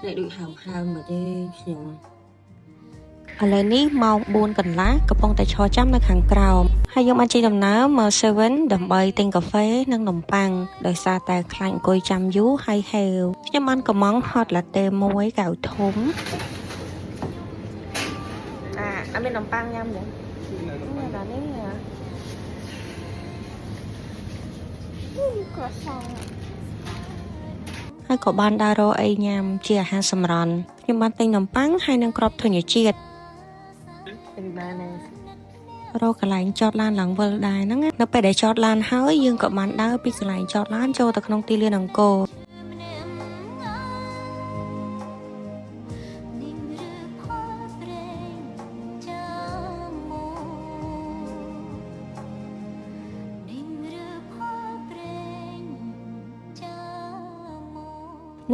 lại đuổi hào hào mà đi nhung ឥឡូវនេះម៉ោង 4 កន្លះកំពុងតែឈរចាំនៅខាងក្រោមហើយយើងបានជិះដំណើរមក 7 ដើម្បីទិញកាហ្វេនិងនំប៉័ងដោយសារតែខ្លាចអង្គុយចាំយូរហើយហេវខ្ញុំបានកំង hot latte មួយកែវធំអត់មាននំប៉័ងញ៉ាំទេនេះដល់នេះក្រសាំងហើយក៏បានដើររកអីញ៉ាំជាអាហារសម្រន់ខ្ញុំបានទិញនំប៉័ងហើយនិងគ្រាប់ធញ្ញជាតិរកកន្លែងចតឡានឡើងវិលដែរហ្នឹងនៅពេលដែលចតឡានហើយយើងក៏បានដើរពីកន្លែងចតឡានចូលទៅក្នុងទីលានអង្គរ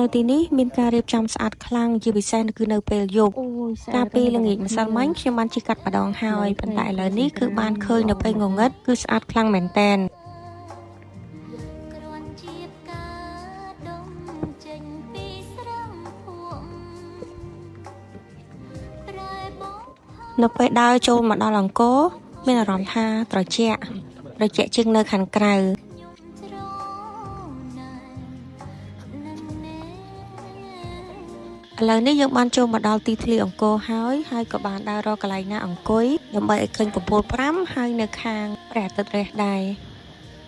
នៅទីនេះមានការរៀបចំស្អាតខ្លាំងជាពិសេសគឺនៅពេលយប់កាលពីល្ងាចម្សិលមិញខ្ញុំបានជិះកាត់ម្ដងហើយប៉ុន្តែឥឡូវនេះគឺបានឃើញនៅពេលងងឹតគឺស្អាតខ្លាំងមែនតើនៅពេលដើរចូលមកដល់អង្គរមានអារម្មណ៍ថាត្រជាក់ជាងនៅខាងក្រៅឥឡូវនេះយើងបានចូលមកដល់ទីធ្លាអង្គរហើយក៏បានដើររកកន្លែងណាអង្គុយដើម្បីឲ្យឃើញកំពូល5ហើយនៅខាងព្រះអាទិត្យរះដែរ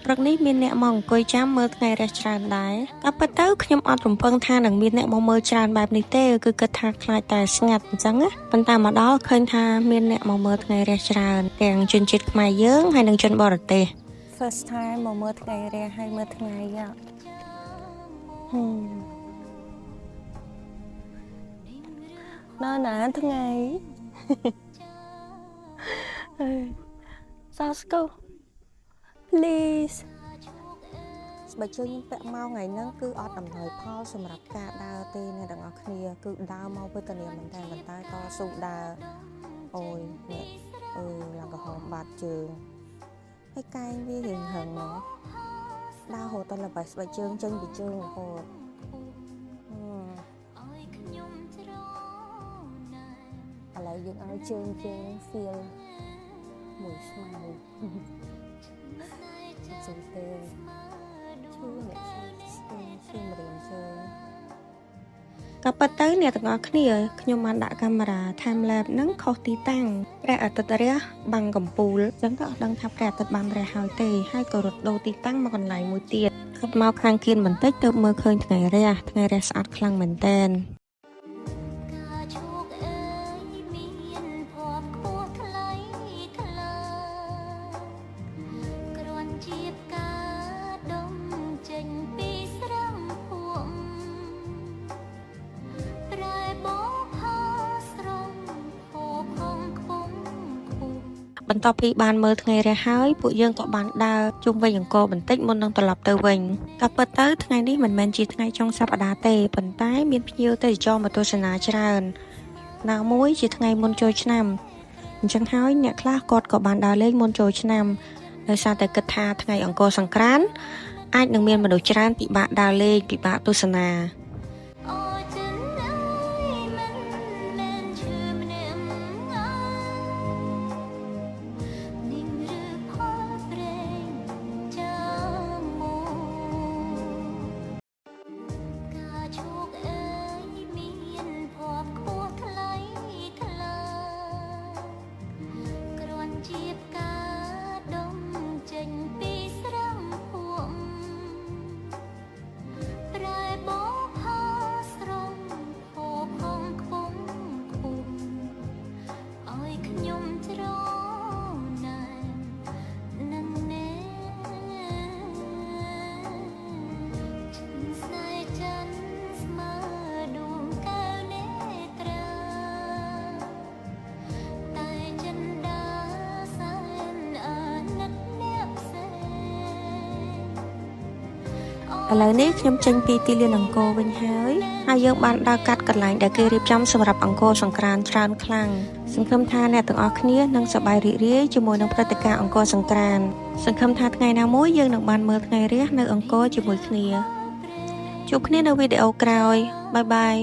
ព្រឹកនេះមានអ្នកមកអង្គុយចាំមើលថ្ងៃរះច្រើនដែរតែពិតទៅខ្ញុំអត់រំពឹងថានឹងមានអ្នកមកមើលច្រើនបែបនេះទេគឺគិតថាខ្លាចតែស្ងាត់អញ្ចឹងណាប៉ុន្តែមកដល់ឃើញថាមានអ្នកមកមើលថ្ងៃរះច្រើនទាំងជនជាតិខ្មែរយើងហើយនិងជនបរទេស First time មកមើលថ្ងៃរះហើយមើលថ្ងៃណាថ្ងៃSasko please ស្បែកជើងខ្ញុំពាក់មកថ្ងៃហ្នឹងគឺអត់អំណោយផលសម្រាប់ការដើរទេអ្នកទាំងអស់គ្នាគឺដើរមកវេទនាមែនតើតស៊ូដើរអូយនេះឡើងក្រហមបាត់ជើងហើយកែងវារៀងហឹងមកដើររហូតដល់ល្បិចស្បែកជើងចេញពីជើងរហូតឥឡូវយើងឲ្យជើង feel មួយស្មៅជើងទេឈឺម្រាមជើងក៏ប៉ុន្តែអ្នកទាំងអស់គ្នាខ្ញុំបានដាក់កាមេរ៉ា time lapse ហ្នឹងខុសទីតាំងព្រះអាទិត្យរះបាំងកំពូលអញ្ចឹងក៏អត់ដឹងថាព្រះអាទិត្យបានរះហើយទេហើយក៏រត់ដូរទីតាំងមកកន្លែងមួយទៀតគាត់មកខាងគៀនបន្តិចទៅមើលឃើញថ្ងៃរះស្អាតខ្លាំងមែនតើបន្ទាប់ពីបានមើលថ្ងៃរះហើយពួកយើងក៏បានដើរជុំវិញអង្គរបន្តិចមុននឹងត្រឡប់ទៅវិញក៏ពិតទៅថ្ងៃនេះមិនមែនជាថ្ងៃចុងសប្តាហ៍ទេប៉ុន្តែមានភ្ញៀវទេសចរមកទស្សនាច្រើនណាមួយជាថ្ងៃមុនចូលឆ្នាំអញ្ចឹងហើយអ្នកខ្លះគាត់ក៏បានដើរលេងមុនចូលឆ្នាំដោយសារតែគិតថាថ្ងៃអង្គរសង្ក្រាន្តអាចនឹងមានមនុស្សច្រើនពិបាកដើរលេងពិបាកទស្សនាឥឡូវនេះខ្ញុំចេញពីទីលានអង្គរវិញហើយយើងបានដើរកាត់កន្លែងដែលគេរៀបចំសម្រាប់អង្គរសង្ក្រាន្តច្រើនខ្លាំងសង្ឃឹមថាអ្នកទាំងអស់គ្នានឹងសប្បាយរីករាយជាមួយនឹងព្រឹត្តិការណ៍អង្គរសង្ក្រាន្តសង្ឃឹមថាថ្ងៃណាមួយយើងនឹងបានមើលថ្ងៃរះនៅអង្គរជាមួយគ្នាជួបគ្នានៅវីដេអូក្រោយបាយបាយ